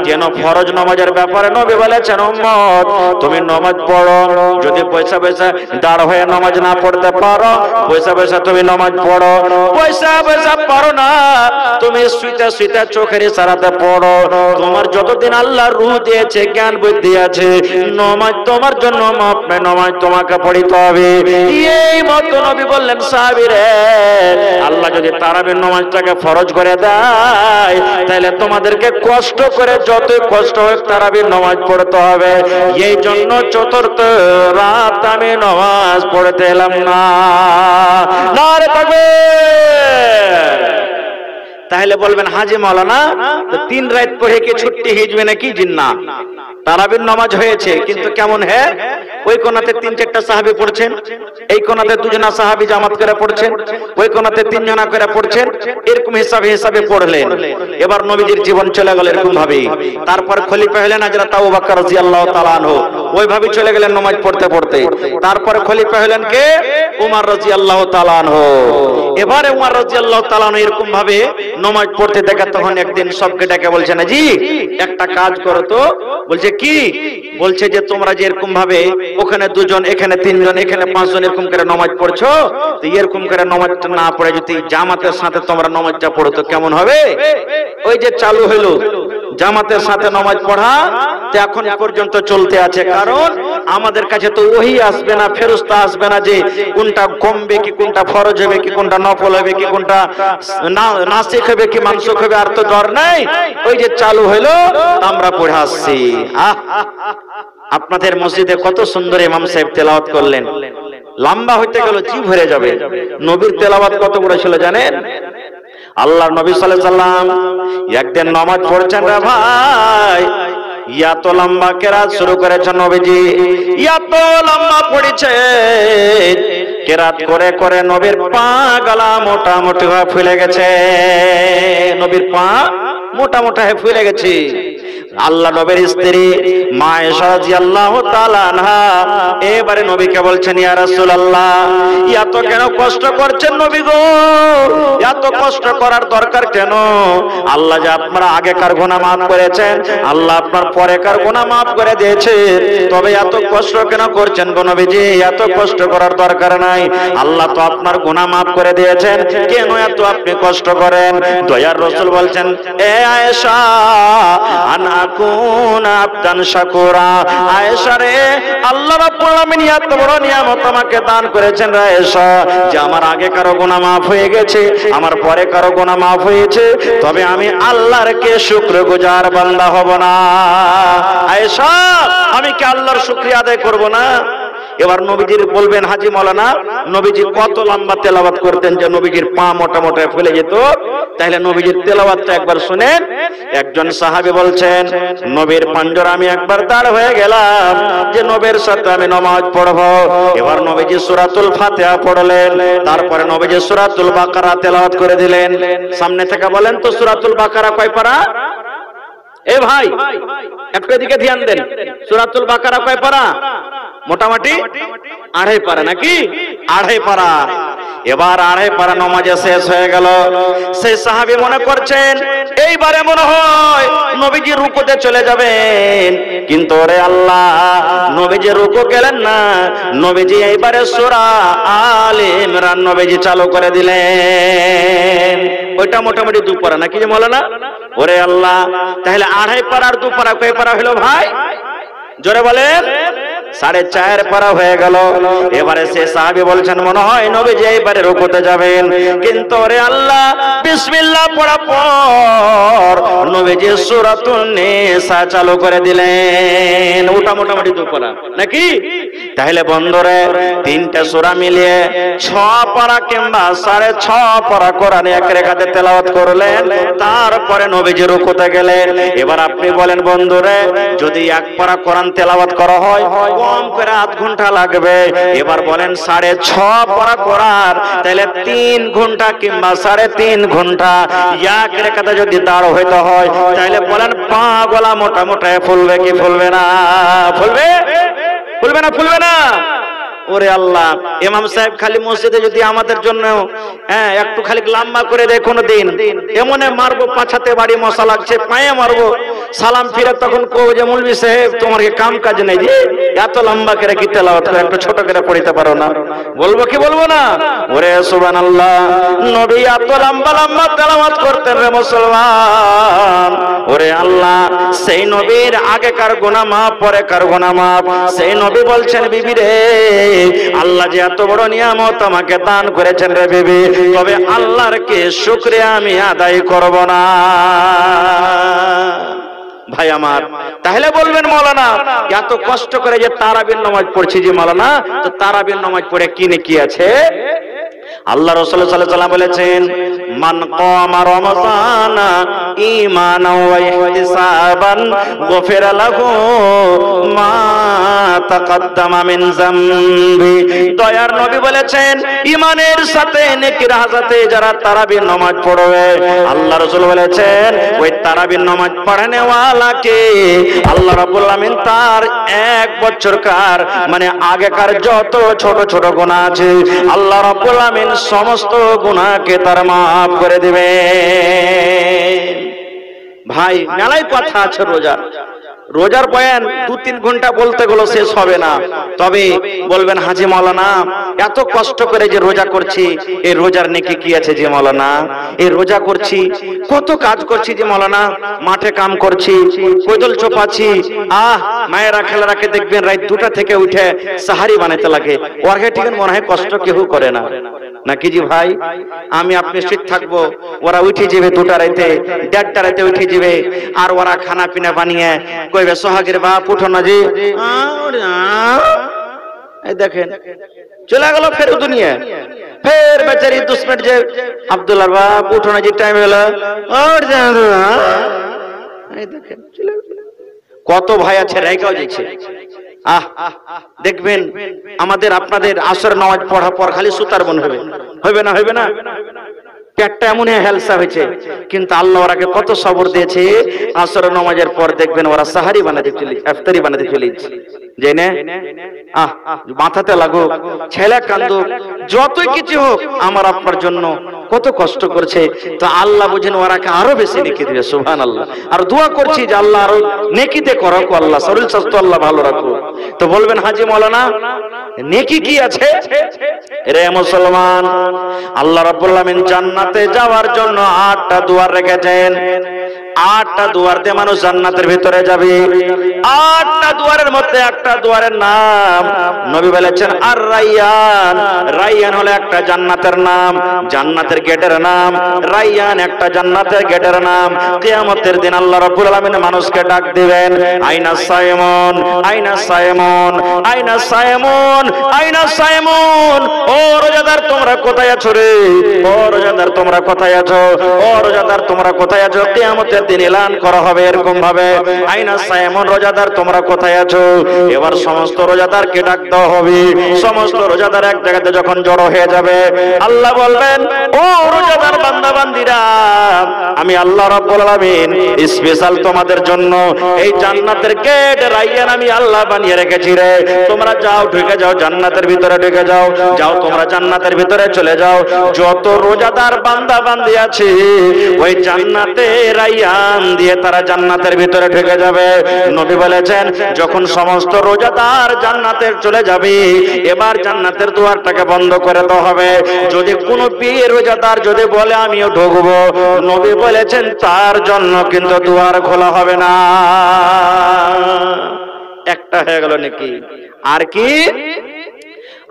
যেন ফরজ নামাজের ব্যাপারে নবী বলেছেন, উম্মত তুমি নামাজ পড়ো, যদি পয়সা পয়সা দাঁড় হয়ে নামাজ না পড়তে পারো, পয়সা পয়সা তুমি নামাজ পড়ো। পয়সা পয়সা পারো না, তুমি শুইতে শুইতে চোখের ইশারাতে পড়ো। তোমার যতদিন আল্লাহ রূহ দিয়েছে, জ্ঞান বুদ্ধি আছে, নামাজ তোমার জন্য মাপ নাই, নামাজ তোমাকে পড়িতে হবে। এই মতো নবী বললেন, সাহাবীরে আল্লাহ যদি তারাবির নামাজটাকে ফরজ করে দেয় তাহলে তোমাদেরকে কষ্ট করে, যতই কষ্ট হোক, তারাবির নামাজ পড়তে হবে। এই জন্য চতুর্থ রাত আমি নামাজ পড়তে এলাম না। নারে তাকবীর। তাহলে বলবেন, হাজি মাওলানা 3 রাত পড়ে কি ছুটি হিজবে নাকি? জিন্না তারাবির নামাজ হয়েছে, কিন্তু কেমন? হ্যাঁ, ওই কোনাতে 3-4টা সাহাবী পড়ছেন, এই কোনাতে 2 সাহাবী জামাত করে পড়ছেন, ওই কোনাতে 3 জনা করে পড়ছেন, এরকম হিসাবে হিসাবে পড়লেন। এবার নবীজির জীবন চলে গেল এরকম ভাবে। তারপর খলিফা হলেন হযরত আবু বকর রাদিয়াল্লাহু তাআলা আনহু, ওইভাবে চলে গেলেন নামাজ পড়তে পড়তে। তারপর খলিফা হলেন কে? উমর রাদিয়াল্লাহু তাআলা আনহু। এবারে উমর রাদিয়াল্লাহু তাআলা আনহু এরকম ভাবে নামাজ পড়তে দেখে, তখন একদিন সবকে ডেকে বলছেন, জি একটা কাজ করো তো। বলছে কি? বলছে যে তোমরা যে এরকম ভাবে ওখানে 2 জন, এখানে 3 জন, এখানে 5 জন এরকম করে নামাজ পড়ছো, তো এরকম করে নামাজটা না পড়ে যদি জামাতের সাথে তোমরা নামাজটা পড়ো তো কেমন হবে? ওই যে চালু হলো জামাতের সাথে নামাজ পড়া, তো এখন পর্যন্ত চলতে আছে। কারণ আমাদের কাছে তো ওহী আসবে না, ফেরেশতা আসবে না যে কোনটা কমবে কি, কোনটা ফরজ হবে কি, কোনটা নফল হবে কি, কোনটা নাসিখ হবে কি মানসুখ হবে, আর তো দর নাই। ওই যে চালু হলো আমরা পড়ে আসছি। আপনাদের মসজিদে কত সুন্দর ইমাম সাহেব তেলাওয়াত করলেন, লম্বা হইতে গেল জিভ ভরে যাবে। নবীর তেলাওয়াত কত বড় ছিল জানেন? আল্লাহর নবী সাল্লাল্লাহু আলাইহি সাল্লাম একদিন নামাজ পড়ছেন রে ভাই, এত লম্বা কেরাত শুরু করেছেন নবীজি, এত লম্বা পড়েছে, কেরাত করে করে নবীর পা গলা মোটামুটি হয়ে ফুলে গেছে, নবীর পা মোটামুটি হয়ে ফুলে গেছে। আল্লাহ নবীর স্ত্রী মা আয়েশা রাদিয়াল্লাহু তাআলা আনহা এবারে নবীকে বলছেন, ইয়া রাসূলুল্লাহ এত কেন কষ্ট করছেন নবী গো? এত কষ্ট করার দরকার কেন? আল্লাহ যে আপনার আগেকার গুনাহ maaf করেছেন, আল্লাহ আপনার পরেকার গুনাহ maaf করে দিয়েছে, তবে এত কষ্ট কেন করছেন গো নবীজি? এত কষ্ট করার দরকার নাই, আল্লাহ তো আপনার গুনাহ maaf করে দিয়েছেন, কেন এত আপনি কষ্ট করেন? দয়ার রাসূল বলছেন, এ আয়েশা আকুনা আবদান শাকুরা, আয়েশা রে আল্লাহ রাব্বুল আলামিন এত বড় নিয়ামত আমাকে দান করেছেন রে আয়েশা, যে আমার আগে কারো গুনাহ maaf হয়ে গেছে, আমার পরে কারো গুনাহ maaf হয়েছে, তবে আমি আল্লাহর কে শুকরগুজার বান্দা হব না? আয়েশা আমি কি আল্লাহর শুকরিয়া আদায় করব না? এবার নবীজির বলবেন, হাজী মাওলানা নবীজি কত লম্বা তেলাওয়াত করতেন যে নবীজির পা মোটা মোটা ফুলে যেত? তাহলে নবীজির তেলাওয়াতটা একবার শুনেন। একজন সাহাবী বলছেন, নবীর পাঞ্জরা আমি একবার দাঁড় হয়ে গেলাম যে নবীর সাথে আমি নামাজ পড়ব। এবার নবীজি সূরাতুল ফাতিহা পড়লেন, তারপরে নবীজি সূরাতুল বাকারা তেলাওয়াত করে দিলেন। সামনে থেকে বলেন তো সূরাতুল বাকারা কয় পারা? এ ভাই একটু এদিকে ধ্যান দেন, সূরাতুল বাকারা কয় পারা? মোটামুটি 2.5 পারা নাকি? 2.5 পারা। এবার 2.5 পারা নামাজে শেষ হয়ে গেল। সেই সাহাবী মনে করছেন এইবারে মনে হয় নবীজি রুকুতে চলে যাবেন, কিন্তু ওরে আল্লাহ, নবীজি রুকু গেলেন না, নবীজি এইবারে সূরা আলে ইমরান নবীজি চালু করে দিলেন। ওইটা মোটামুটি 2 পারা নাকি যে মাওলানা? ওরে আল্লাহ, তাহলে 2.5 পারা আর 2 পারা কয় পারা হলো ভাই? জোরে বলেন। 4.5 পারা হয়ে গেল। এবারে সে সাহাবী বলছেন মনে হয় নবীজি এইবারে রুকুতে যাবেন, কিন্তু ওরে আল্লাহ, বিসমিল্লাহ পড়ার পর নবীজি সূরাতুন নিসা চালু করে দিলেন। ওটা মোটামুটি 2 পারা নাকি? তাহলে বন্ধুরে, 3টা সূরা মিলিয়ে 6 পারা কিংবা 6.5 পারা কোরআন এক রেখাতে তেলাওয়াত করলেন, তারপরে নবীজি রুকুতে গেলেন। এবার আপনি বলেন বন্ধুরে, যদি 1 পারা কোরআন তেলাওয়াত করা হয় কম করে 8 ঘন্টা লাগবে। এবার বলেন 6.5 পারা কোরআন, তাহলে 3 ঘন্টা কিংবা 3.5 ঘন্টা এক রেখাতে যদি দাঁড় হইতে হয়, তাহলে বলেন পা গলা মোটা মোটা ফুলবে কি ফুলবে না? ফুলবে? ফুলবে না? ফুলবে না? ওরে আল্লাহ, ইমাম সাহেব খালি মসজিদে যদি আমাদের জন্য একটু খালি লম্বা করে দেয় কোনো দিন, এমনে মারবো, পাছাতে বাড়ি মশা লাগছে, পায়ে মারবো, সালাম ফিরে তখন কো যে মৌলভী সাহেব তোমার কি কাম কাজ নেই যে এত লম্বা করে কি তেলাওয়াত করে, একটু ছোট করে পড়িতে পারো না? বলবো কি বলবো না? ওরে সুবহানাল্লাহ, নবী এত লম্বা লম্বা তেলাওয়াত করতেন রে মুসলমান। ওরে আল্লাহ, সেই নবীর আগেকার গুনাহ মাফ, পরেকার গুনাহ মাফ। সেই নবী বলছেন বিবি রে, আল্লাহ যে এত বড় নিয়ামত আমাকে দান করেছেন রে বিবি, তবে আল্লাহর কি শুকরিয়া আমি আদায় করব না? ভাই আমার, তাহলে বলবেন মাওলানা এত কষ্ট করে যে তারাবির নামাজ পড়ছি যে মাওলানা, তো তারাবির নামাজ পড়ে কি নেকি আছে? আল্লাহ রাসূল সাল্লাল্লাহু আলাইহি ওয়াসাল্লাম বলেছেন, মান কামা রমাযানা ঈমানাও ওয়া ইহতিসাবান গফিরা লাহু মা তাকাদ্দামা মিন যামবি। দয়ার নবী বলেছেন, ঈমানের সাথে নেকির হাজাতে যারা তারাবির নামাজ পড়বে, আল্লাহ রাসূল বলেছেন ওই তারাবির নামাজ পড়ানে ওয়ালাকে আল্লাহ রাব্বুল আমিন তার 1 বছরকার মানে আগেকার যত ছোট ছোট গুনাহ আছে আল্লাহ রাব্বুল আমিন সমস্ত গুনাহকে তার মাফ করে দিবে। ভাই মেলায় কথা আছে রোজার, রোজার বয়ান 2-3 ঘন্টা বলতে গেলে শেষ হবে না। তবে বলবেন হাজী মাওলানা এত কষ্ট করে যে রোজা করছি, এই রোজার নেকি কি আছে যে মাওলানা? এই রোজা করছি, কত কাজ করছি যে মাওলানা, মাঠে কাম করছি, কোদল চোপাচ্ছি, মায়েরা খেলারাকে দেখবেন রাত 2টা থেকে উঠে সাহারি বানাইতে লাগে, ওরা ঠিক মনে হয় কষ্ট কেউ করে না নাকি জি ভাই? আমি আপনি শীত থাকবো, ওরা উঠে যাবে 2টা রাতে, 1:30টা রাতে উঠে যাবে, আর ওরা খানা পিনা বানিয়ে কইবে সোহাগের বাপ উঠো না জি, এই দেখেন চলে গেল ফের দুনিয়া। ফের বেচারি 10 মিনিট যে আব্দুল্লাহর বাপ উঠো না জি, টাইম হলো, এই দেখেন চলে গেল। কত ভাই আছে রাইকাও যাচ্ছে। দেখবেন আমাদের আপনাদের আসর নামাজ পড়ার পর খালি সুতার মন হবে, হবে না? হবে না? পেটটা এমন হেলসা হয়েছে, কিন্তু আল্লাহ ওরাকে কত সবর দিয়েছে। আসর নামাজের পর দেখবেন ওরা সাহারি বানাতে চলে, ইফতারি বানাতে চলে জেনে মাথাতে লাগুক, ছেলে কান্দুক, যতই কিছু হোক আমার আপনার জন্য কত কষ্ট করছে, তো আল্লাহ বুঝেন ওরাকে আরো বেশি নেকি দিবে। সুবহানাল্লাহ। আর দোয়া করছি যে আল্লাহ আরো নেকিতে করো, আল্লাহ শরীর স্বাস্থ্য আল্লাহ ভালো রাখো। তো বলবেন হাজী মাওলানা নেকি কি আছে? রে মুসলমান, আল্লাহ রাব্বুল আমিন জান্নাতে যাওয়ার জন্য 8টা দুয়ার রেখেছেন। 8টা দুয়ার দিয়ে মানুষ জান্নাতের ভিতরে যাবে। 8টা দুয়ারের মধ্যে একটা দুয়ারের নাম নবী বলেছেন আর রায়্যান। রায়্যান হলো একটা জান্নাতের নাম, জান্নাতের গেটের নাম। রায়্যান একটা জান্নাতের গেটের নাম। কিয়ামতের দিন আল্লাহ রাব্বুল আলামিন মানুষকে ডাক দিবেন, আইনা সাইমুন, আইনা সাইমুন, আইনা সাইমুন, আইনা সাইমুন। ও রোজাদার তোমরা কোথায় আছো রে? ও রোজাদার তোমরা কোথায় আছো? ও রোজাদার তোমরা কোথায় আছো? কিয়ামতের দিন এলান করা হবে এরকম ভাবে, আইনা সাইমন রোজাদার তোমরা কোথায় আছো? এবার সমস্ত রোজাদারকে ডাক দেওয়া হবে। সমস্ত রোজাদার এক জায়গাতে যখন জড়ো হয়ে যাবে, আল্লাহ বলবেন, ও রোজাদার বান্দা বান্দিরা, আমি আল্লাহ রাব্বুল আলামিন স্পেশাল তোমাদের জন্য এই জান্নাতের গেট রাইয়ান আমি আল্লাহ বানিয়ে রেখেছি রে। তোমরা যাও, ঢুকে যাও, জান্নাতের ভিতরে ঢুকে যাও। যাও তোমরা জান্নাতের ভিতরে চলে যাও। যত রোজাদার বান্দা বান্দি আছে ওই জান্নাতে রাইয়ান দিয়ে তারা জান্নাতের ভিতরে ঢুকে যাবে। নবী বলেছেন, যখন সমস্ত রোজাদার জান্নাতে চলে যাবে, এবার জান্নাতের দুয়ারটাকে বন্ধ করে দেওয়া হবে। যদি কোনো পীর রোজাদার যদি বলে আমিও ঢুকবো, নবী বলেছেন তার জন্য কিন্তু দুয়ার খোলা হবে না। একটা হয়ে গেল নেকি। আর কি?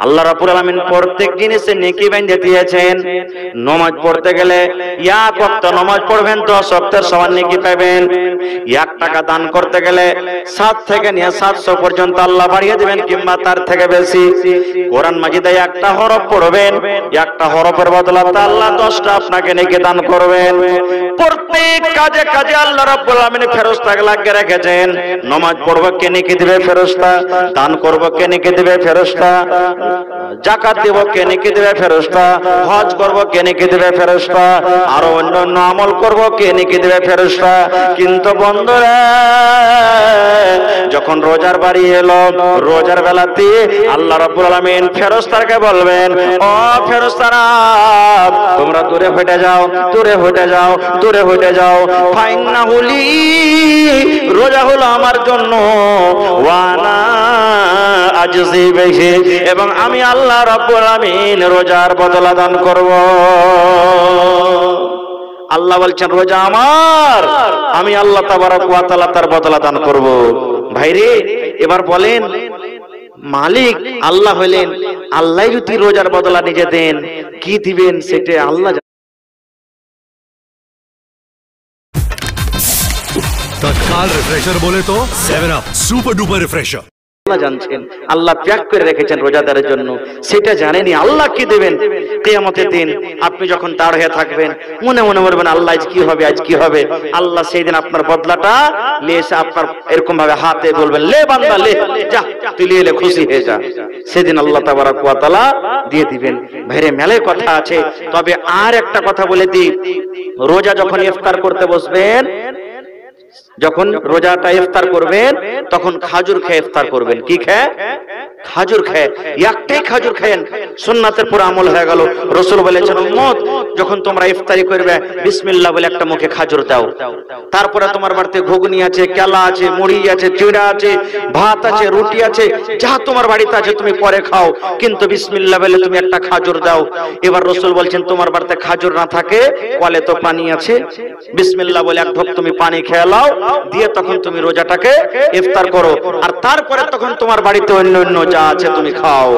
আল্লাহ রাব্বুল আলামিন প্রত্যেক জিনিসে নেকি বেঁধে দিয়েছেন। নামাজ পড়তে গেলে এক ওয়াক্ত নামাজ পড়বেন 10 ওয়াক্তের সমান নেকি পাবেন। 1 টাকা দান করতে গেলে 7 থেকে নিয়ে 700 পর্যন্ত আল্লাহ বাড়িয়ে দিবেন কিংবা তার থেকে বেশি। কোরআন মাজিদে একটা হরফ পড়বেন, একটা হরফের বদলাতে আল্লাহ 10টা আপনাকে নেকি দান করবেন। প্রত্যেক কাজে কাজে আল্লাহ রাব্বুল আলামিন ফেরেশতাকে লাগিয়ে রেখেছেন। নামাজ পড়ব কে নেকি দিবে? ফেরেশতা। দান করব কে নেকি দিবে? ফেরেশতা। যাকাত দেব কে নেকি দেবে? ফেরেশতা। হজ করব কে নেকি দেবে? ফেরেশতা। আর অন্যান্য আমল করব কে নেকি দেবে? ফেরেশতা। কিন্তু বন্ধুরা, যখন রোজার বাড়ি এলো, রোজার বেলাতে আল্লাহ রাব্বুল আলামিন ফেরেশতাকে বলবেন, ও ফেরেশতারা, তোমরা দূরে হটে যাও, দূরে হটে যাও, দূরে হটে যাও। ফাইন্নাহু লি, রোজা হলো আমার জন্য, ওয়ানা আজজি বিহি, এবং আমি আল্লাহ রাব্বুল আলামিন রোজার বদলা দান করব। আল্লাহ বলছেন রোজা আমার, আমি আল্লাহ তাবারক ওয়া তাআলা তার বদলা দান করব। ভাইরে, এবার বলেন, মালিক আল্লাহ হলেন, আল্লাহ যদি রোজার বদলা নিজে দেন, কি দিবেন সেটা আল্লাহ। तत्काल रिफ्रेशर बोले तो 7 अप सुपर डुपर रिफ्रेशर জানছেন, আল্লাহ প্যাক করে রেখেছেন রোজাদারের জন্য, সেটা জানেনি আল্লাহ কি দেবেন। কিয়ামতের দিন আপনি যখন দাঁড় হয়ে থাকবেন, মনে মনে বলবেন আল্লাহ আজ কি হবে, আজ কি হবে। আল্লাহ সেই দিন আপনার বদলাটা নিয়ে এসে আপনার এরকম ভাবে হাতে বলবেন, লে বান্দা লে, যা তুই নিয়ে এলে, খুশি হয়ে যা। সেদিন আল্লাহ তাবারক ওয়া তাআলা দিয়ে দিবেন। ভাইরে, মেলায় কথা আছে। তবে আর একটা কথা বলে দিই, রোজা যখন ইফতার করতে বসবেন, যখন রোজাটা ইফতার করবেন, তখন খাজুর খেয়ে ইফতার করবেন। কি খেয়ে? খাজুর খেয়ে। একটাই খাজুর খেয়েন, সুন্নাতের পুরো আমল হয়ে গেল। রাসূল বলেছেন, উম্মত যখন তোমরা ইফতারি করবে, বিসমিল্লাহ বলে একটা মুখে খাজুর দাও। তারপরে তোমার বাড়িতে ঘুগনি আছে, কেলা আছে, মুড়ি আছে, চিড়া আছে, ভাত আছে, রুটি আছে, যা তোমার বাড়িতে আছে তুমি পরে খাও, কিন্তু বিসমিল্লাহ বলে তুমি একটা খাজুর দাও। এবার রাসূল বলছেন, তোমার বাড়িতে খাজুর না থাকে, কলে তো পানি আছে, বিসমিল্লাহ বলে এক ঢোক তুমি পানি খেয়ে নাও, দিয়ে তখন তুমি রোজাটাকে ইফতার করো। আর তারপরে তখন তোমার বাড়িতে অন্য অন্য যা আছে তুমি খাও।